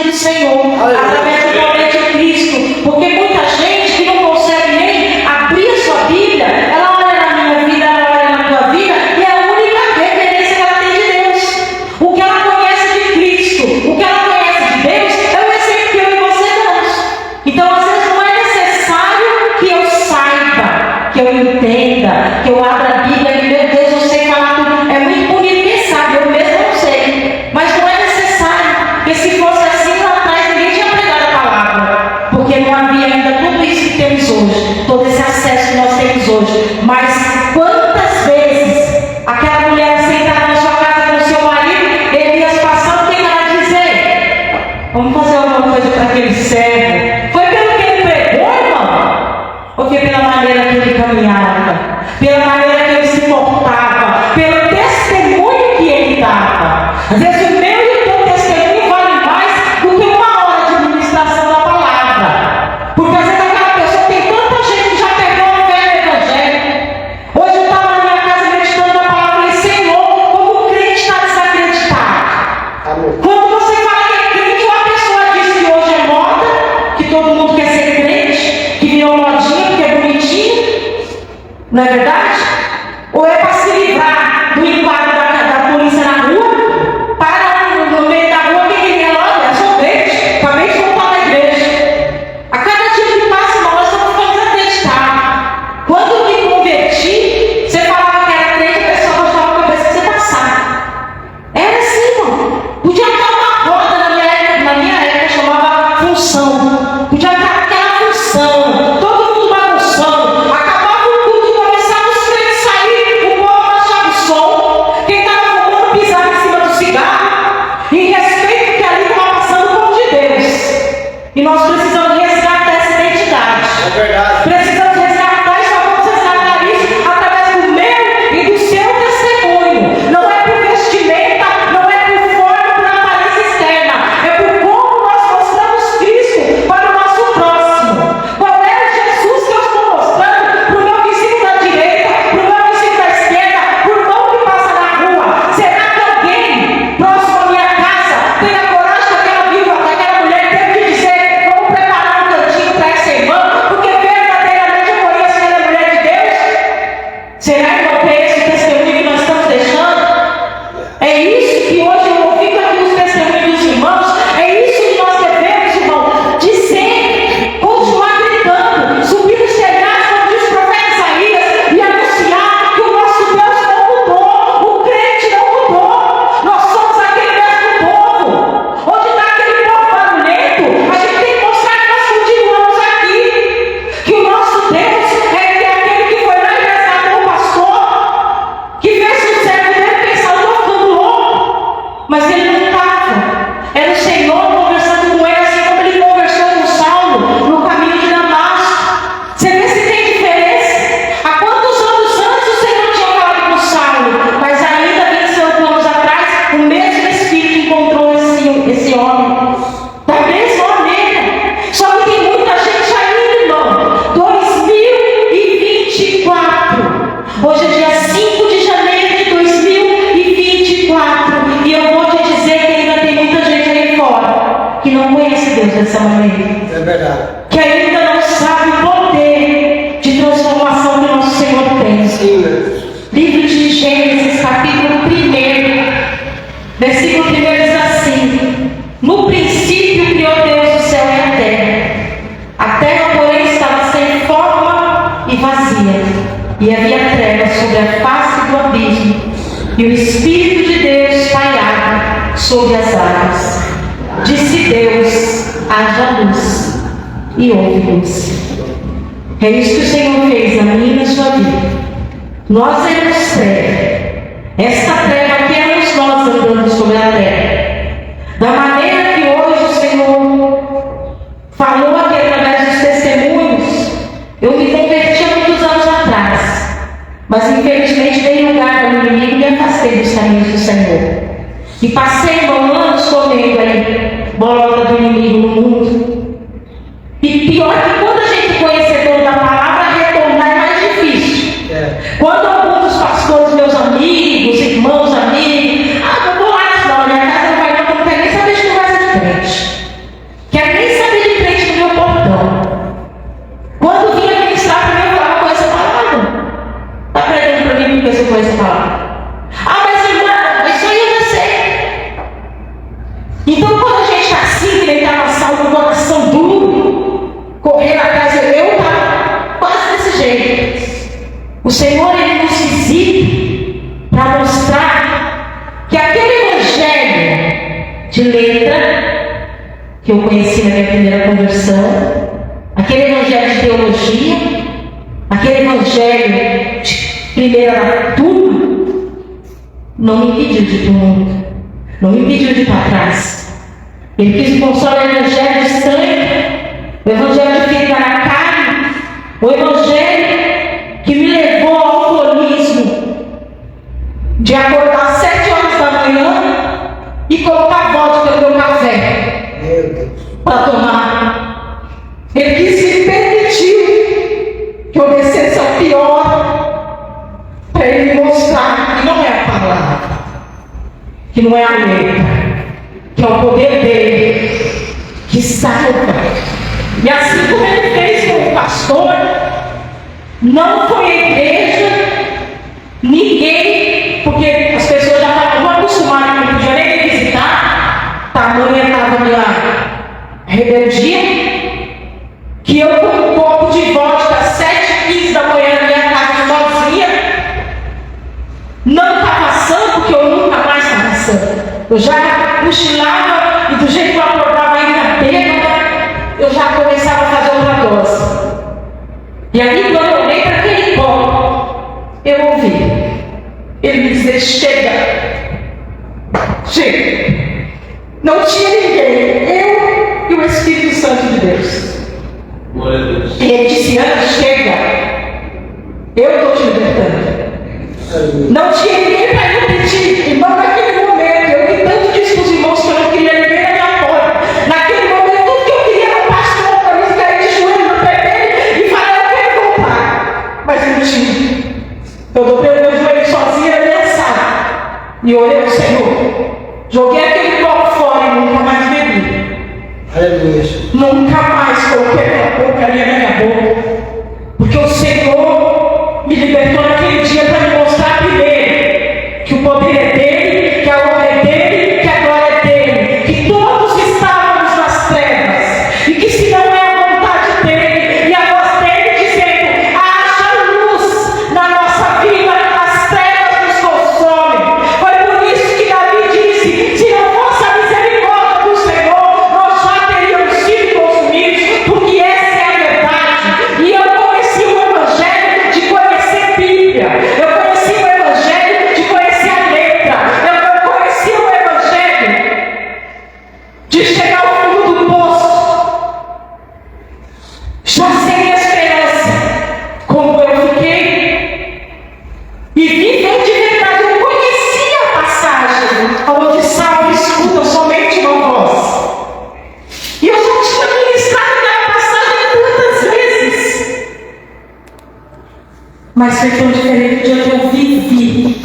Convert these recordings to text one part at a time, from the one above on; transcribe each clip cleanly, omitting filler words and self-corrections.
do Senhor, através do poder de Cristo. Porque muita gente que não consegue nem abrir a sua Bíblia, ela olha na minha vida, ela olha na tua vida, e é a única referência que ela tem de Deus. O que ela conhece de Cristo, o que ela conhece de Deus, é o exemplo que eu e você damos. Então, às vezes, não é necessário que eu saiba, que eu entenda, que eu abra a Bíblia e, meu Deus, eu sei falar tudo. É muito bonito quem sabe, eu mesmo não sei. Mas não é necessário, porque se fosse assim lá atrás, ninguém tinha pregado a palavra. Porque não havia ainda tudo isso que temos hoje, todo esse acesso que nós temos hoje. Mas quantas vezes aquela mulher sentada na sua casa com o seu marido, Elias passando, o que ela dizer? Vamos fazer alguma coisa para aquele servo. Foi pelo que ele pregou, irmão? Ou foi pela maneira que ele caminhava? Pela maneira que ele se portava? Pelo testemunho que ele dava? Às vezes o meu e o teu testemunho vale mais do que uma hora de ministração da palavra. Porque às vezes aquela pessoa, tem tanta gente que já pegou a fé no Evangelho. Hoje eu estava na minha casa meditando a palavra e falei, Senhor, como o crente está desacreditado. Amém. Quando você fala que é crente, uma pessoa diz que hoje é moda, que todo mundo quer ser crente, que virou modinha, porque é bonitinho. Não é verdade? Ou é para se livrar do enquadro da polícia na rua? Para no meio da rua, quem queria lá? É sorvete. Acabei de voltar na igreja. A cada dia que passa, irmão, nós estamos ficando desacreditados. Quando eu me converti, você falava que era crente, a pessoa baixava a cabeça que você passava. Era assim, irmão. Podia estar uma roda na minha época chamava função. Podia estar aquela função. Todo mundo bagunçando. Acabava o culto, começava os crentes a sair, o povo baixava o som. Quem estava fumando pisava em cima do cigarro. Em respeito, porque ali estava passando o povo de Deus. E nós precisamos resgatar essa identidade. É verdade. Precisamos resgatar e só vamos resgatar isso através do meu e do seu testemunho. Não é por vestimenta, não é por forma, por aparência externa. É por como nós mostramos Cristo para o nosso próximo. Qual é o Jesus que eu estou mostrando para o meu vizinho da direita, para o meu vizinho da esquerda, para o irmão que passa na rua? Será que alguém próximo à minha casa tem a coragem daquela viúva, daquela mulher teve de dizer, vamos preparar um cantinho para essa irmã, porque verdadeiramente eu conheço que ela é mulher de Deus? Será que é esse testemunho que nós estamos deixando? É isso que hoje eu ouvi aqui os testemunhos dos irmãos, é isso que nós devemos, irmão, dizer, continuar gritando, subir nos telhados, como diz o profeta Isaías, e anunciar que o nosso Deus não mudou, o crente não mudou, nós somos aquele mesmo povo. Onde está aquele povo barulhento, a gente tem que mostrar que nós continuamos aqui, que o nosso Deus é aquele que foi lá e resgatou o pastor, que fez o servo dele pensar, eu estou ficando louco, mas ele não estava. Era o Senhor conversando com ele, assim como ele conversou com Saulo no caminho de Damasco. Você vê se tem diferença? Há quantos anos antes o Senhor tinha falado com Saulo, mas ainda 25 anos atrás, o mesmo Espírito encontrou esse homem, da mesma maneira. Só que tem muita gente ainda, irmão. 2024. Hoje é dia 5 de janeiro de 2024. E eu vou te dizer que ainda tem muita gente aí fora que não conhece Deus dessa maneira. É verdade. Que ainda não sabe o poder de transformação que o nosso Senhor tem. Sim, Deus. Livro de Gênesis, capítulo 1, versículo 1 diz assim: no princípio criou Deus o céu e a terra. A terra, porém, estava sem forma e vazia, e havia trevas sobre a face do abismo, e o Espírito de Deus pairava sobre as águas. Disse Deus: haja luz, e houve luz. É isso que o Senhor fez na minha e na sua vida. Nós éramos treva. Esta treva aqui éramos nós andando sobre a terra. Da maneira que hoje o Senhor falou aqui através dos testemunhos, eu me converti há muitos anos atrás. Mas infelizmente dei lugar ao inimigo e me afastei dos caminhos do Senhor. E passei anos comendo aí bola do inimigo no mundo. E pior que quando a gente é conhecedor da palavra, retornar é mais difícil. Quando alguns pastores, meus amigos, irmãos, amigos, não vou lá, não, minha casa não vai não, não quer nem saber de conversa de crente. O Senhor, Ele nos visita para mostrar que aquele evangelho de letra que eu conheci na minha primeira conversão, aquele evangelho de teologia, aquele evangelho de primeira turma, não me impediu de ir para o mundo, não me impediu de ir para trás. Ele quis mostrar o evangelho de sangue, o evangelho de ferida na carne, o evangelho que me levou ao alcoolismo, de acordar às 7 horas da manhã e colocar vodka no meu café para tomar. Ele quis me permitir que eu descesse ao pior, para ele me mostrar que não é a palavra, que não é a letra, que é o poder dele que salva. E assim como ele fez com o pastor, não foi a igreja, ninguém, porque as pessoas já estavam acostumadas, não podiam nem me visitar, tamanha estava a minha rebeldia, que eu com um copo de vodka às 7h15 da manhã na minha casa sozinha, não estava sã, porque eu nunca mais estava sã. Eu já cochilava e do jeito que eu acordava ainda bêbada, eu já começava a fazer outra dose. E aí quando eu olhei para aquele copo, eu ouvi ele me dizer: chega, chega. Não tinha ninguém, eu e o Espírito Santo de Deus. E ele disse: Ana, chega, eu estou te libertando. Não tinha ninguém para eu pedir, irmão, naquele momento, eu que tanto disse para os irmãos que eu não queria ninguém na minha porta. Naquele momento, tudo que eu queria era um pastor para mim cair de joelho no pé dele e falar: eu quero voltar. Mas não tinha. Eu dobrei o meu joelho sozinha na minha sala e orei ao Senhor. Joguei aquele copo fora e nunca mais bebi. Aleluia. Nunca mais coloquei aquela porcaria na minha boca. Porque o Senhor me libertou naquele dia para me mostrar primeiro que o poder é dele, que a honra é dele, que a glória é dele, que todos estávamos nas trevas e que se não é a vontade dele e a voz dele dizendo: haja luz na nossa vida, as trevas nos consomem. Foi por isso que Davi disse: se não fosse a misericórdia do Senhor, nós já teríamos sido consumidos, porque essa é a verdade. E eu conheci o evangelho de conhecer Bíblia, eu conheci o evangelho de conhecer a letra, eu conheci o evangelho de chegar ao fundo do poço, já sem esperança, como eu fiquei, e viver de verdade. Eu conhecia a passagem onde Saulo escuta somente uma voz, e eu já tinha ministrado aquela passagem tantas vezes, mas foi tão diferente do dia que eu vivi.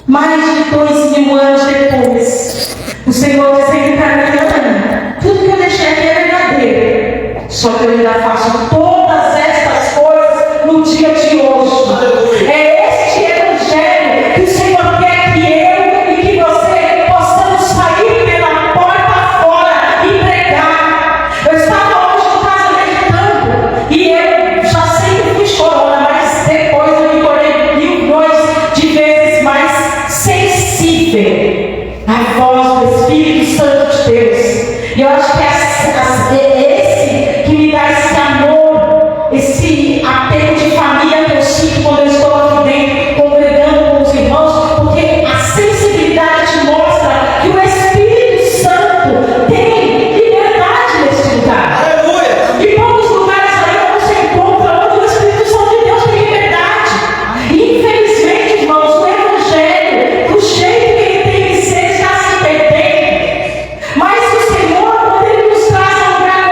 Mais de 2000 anos depois, o Senhor dizendo para mim: Ana, tudo que eu deixei aqui é verdadeiro, só que eu ainda faço todas estas coisas no dia de hoje. É este evangelho que o Senhor quer que eu e que você possamos sair pela porta fora e pregar. Eu estava hoje em casa meditando e eu já sempre fui chorona, mas depois eu me tornei 1000 de vezes mais sensível à voz do Espírito Santo de Deus. E eu acho que é esse que me dá esse amor, esse apego de família que eu sinto quando eu estou aqui dentro, congregando com os irmãos, porque a sensibilidade mostra que o Espírito Santo tem liberdade nesse lugar. Aleluia! Em poucos lugares aí você encontra onde o Espírito Santo de Deus tem liberdade. E infelizmente, irmãos, o Evangelho, do jeito que ele tem que ser, está se perdendo. Mas o Senhor, quando ele nos traz a um lugar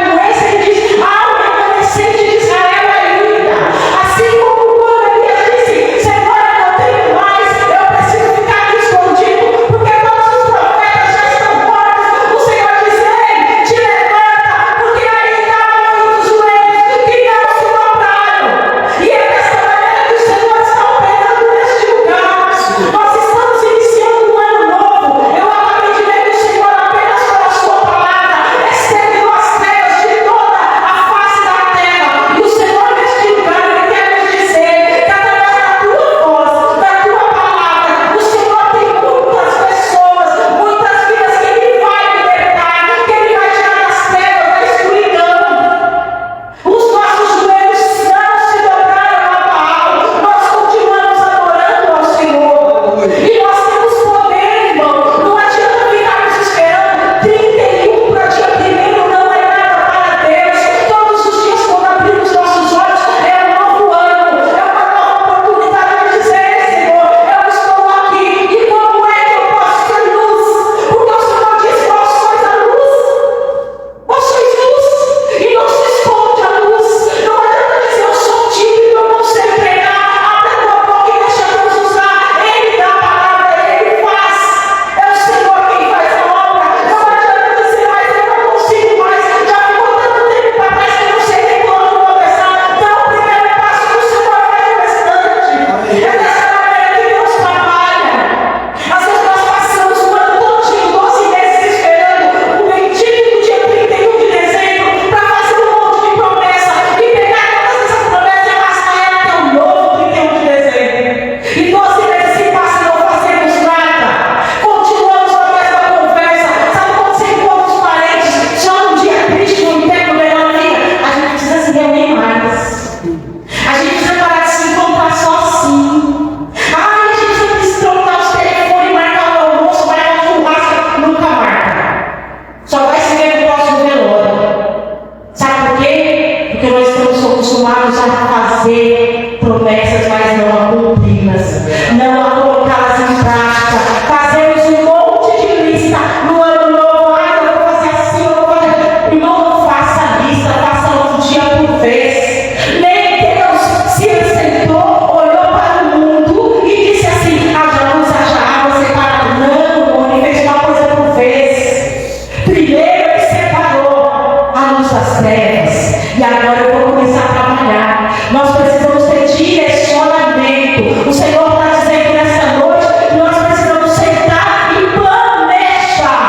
trevas. E agora eu vou começar a trabalhar. Nós precisamos ter direcionamento. O Senhor está dizendo nessa noite que nós precisamos sentar e planejar.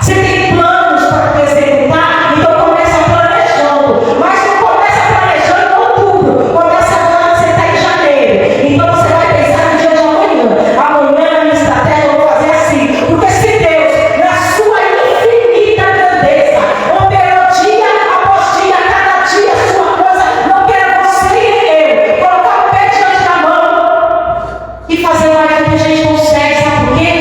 Você tem planos para tu executar? Então começa planejando. Mas não começa planejando em outubro. Começa agora, você está em janeiro. Então você vai pensar no dia de amanhã. Amanhã a minha estratégia eu vou fazer assim. Porque se Deus, na sua infinita grandeza, operou dia após dia, cada dia a sua coisa, não quero você e eu colocar o pé diante da mão e fazer mais do que a gente consegue. Sabe por quê?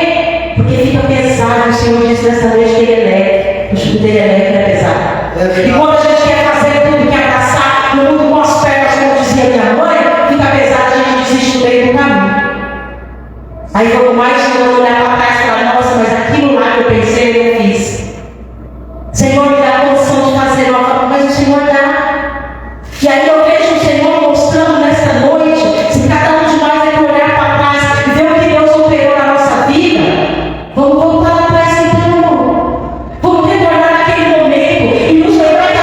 Porque fica pesado. O Senhor disse nessa noite que ele é leve. O jugo dele é leve, é pesado. E quando a gente quer fazer tudo, quer abraçar no mundo com as pernas, como dizia minha mãe, fica pesado, a gente desiste no meio do caminho. Aí vamos mais de novo olhar para trás e falar: nossa, mas aquilo lá que eu pensei, eu fiz. Senhor, me dá a condição de fazer nova, mas o Senhor dá. E aí eu vejo o Senhor mostrando nessa noite, se cada um de nós é olhar para trás e ver o que Deus operou na nossa vida, vamos voltar atrás então. Vamos retornar naquele momento e nos lembrar que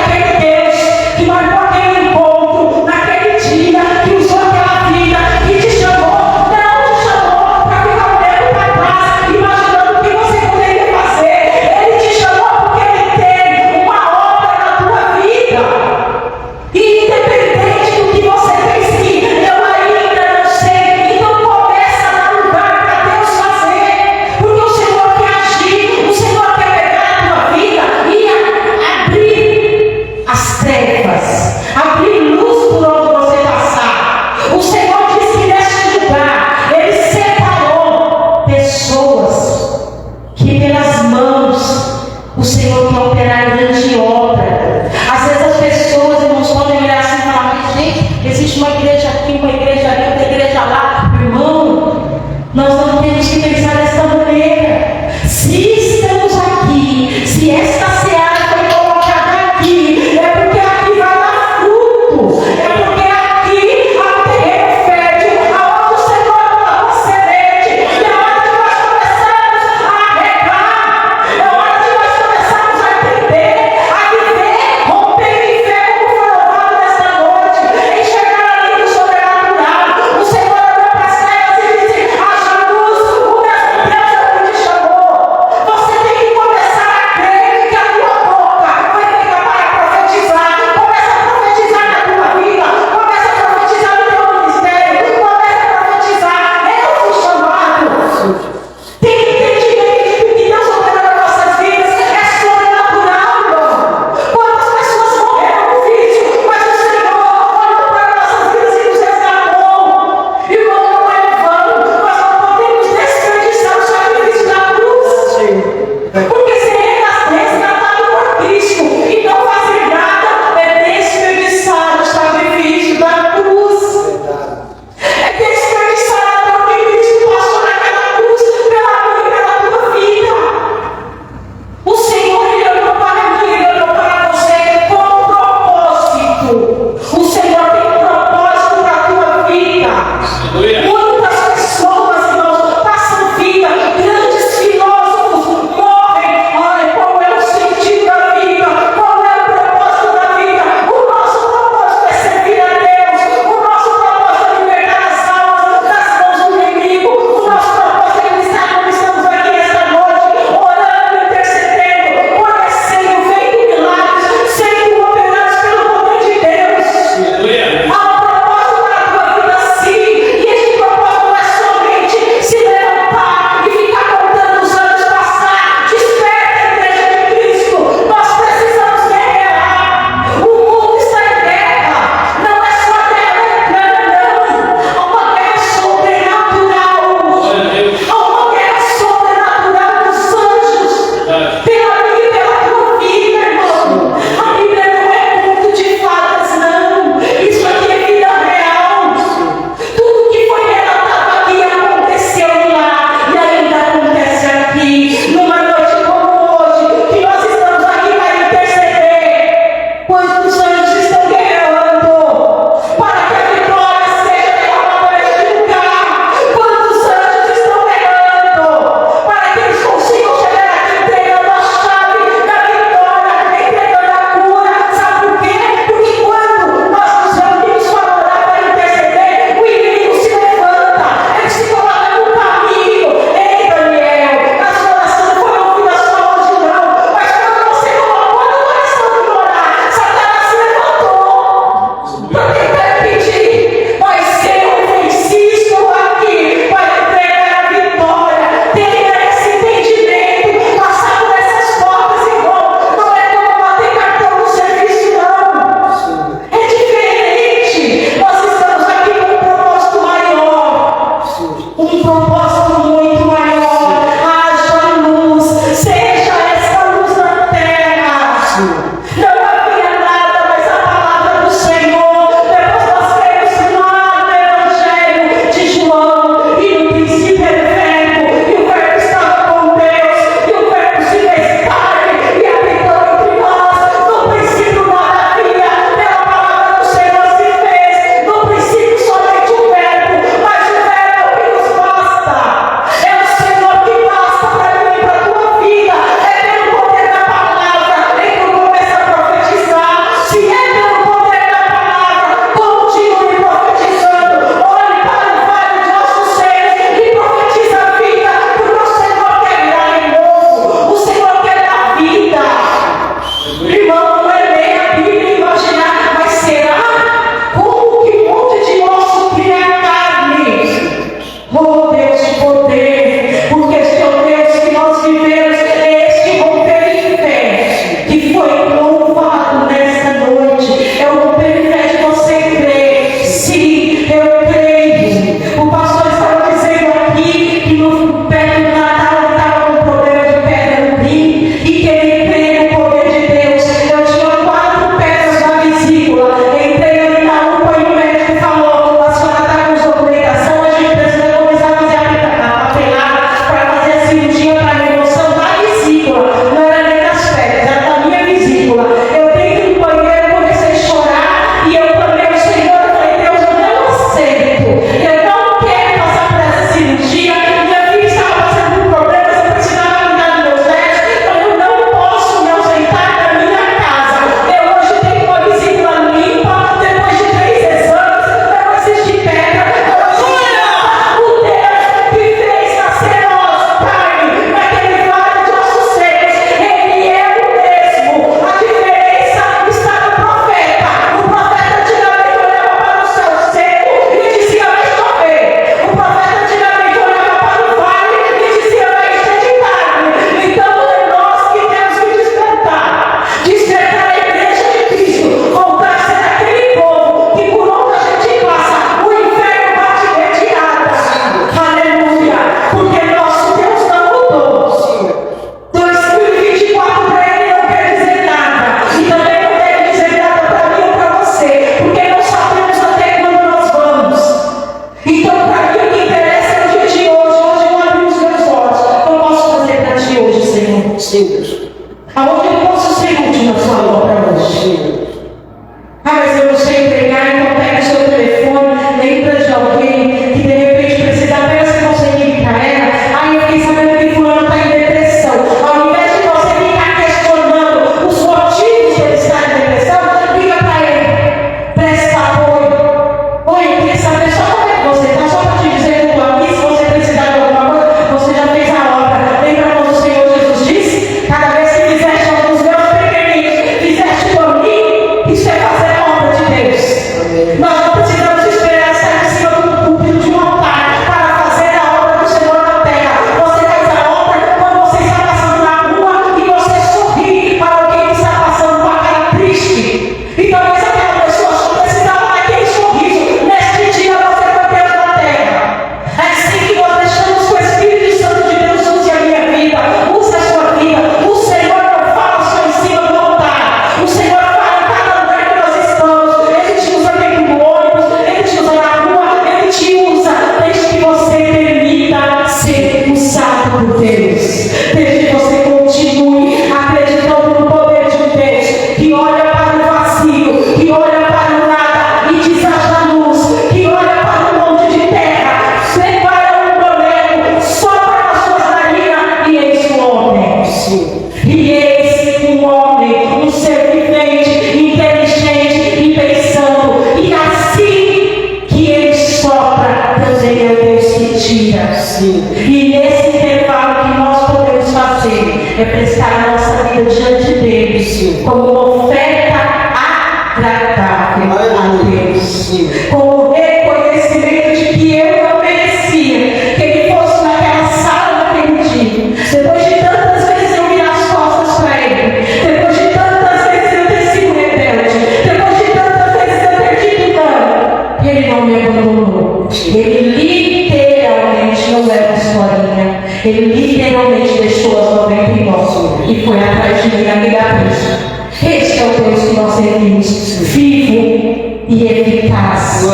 e eficaz.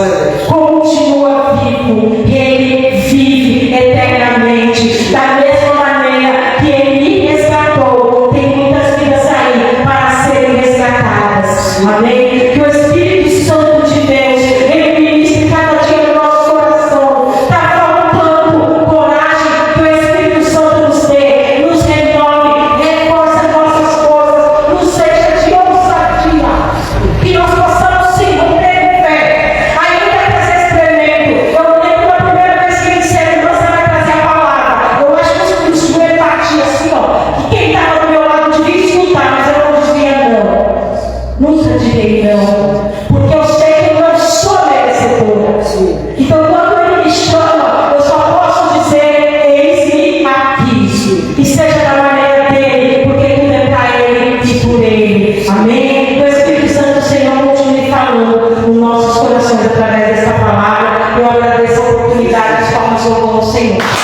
Continua vivo, Ele vive eternamente. Da mesma maneira que Ele me resgatou, tem muitas vidas aí para serem resgatadas. Amém? Que o Espírito Santo de Deus, Ele ministre cada dia no nosso coração. Está faltando coragem, que o Espírito Santo nos dê, nos renove, reforça nossas forças, nos seja de ousadia, que nós possamos se romper em fé, ainda que às vezes tremendo. Eu lembro da primeira vez que iniciei a irmã vai trazer a palavra. Eu acho que os joelhos batiam assim, ó, que quem estava do meu lado devia escutar, mas eu não dizia não. Nunca direi não, porque eu sei que eu não sou merecedora. Então, quando Ele me chama, eu só posso dizer: eis-me aqui. E seja da maneira dele, porque tudo é para Ele e por Ele. Amém? O Espírito Santo, Senhor, continue falando nos nossos corações através dessa palavra. Eu agradeço a oportunidade de falarmos com o Senhor.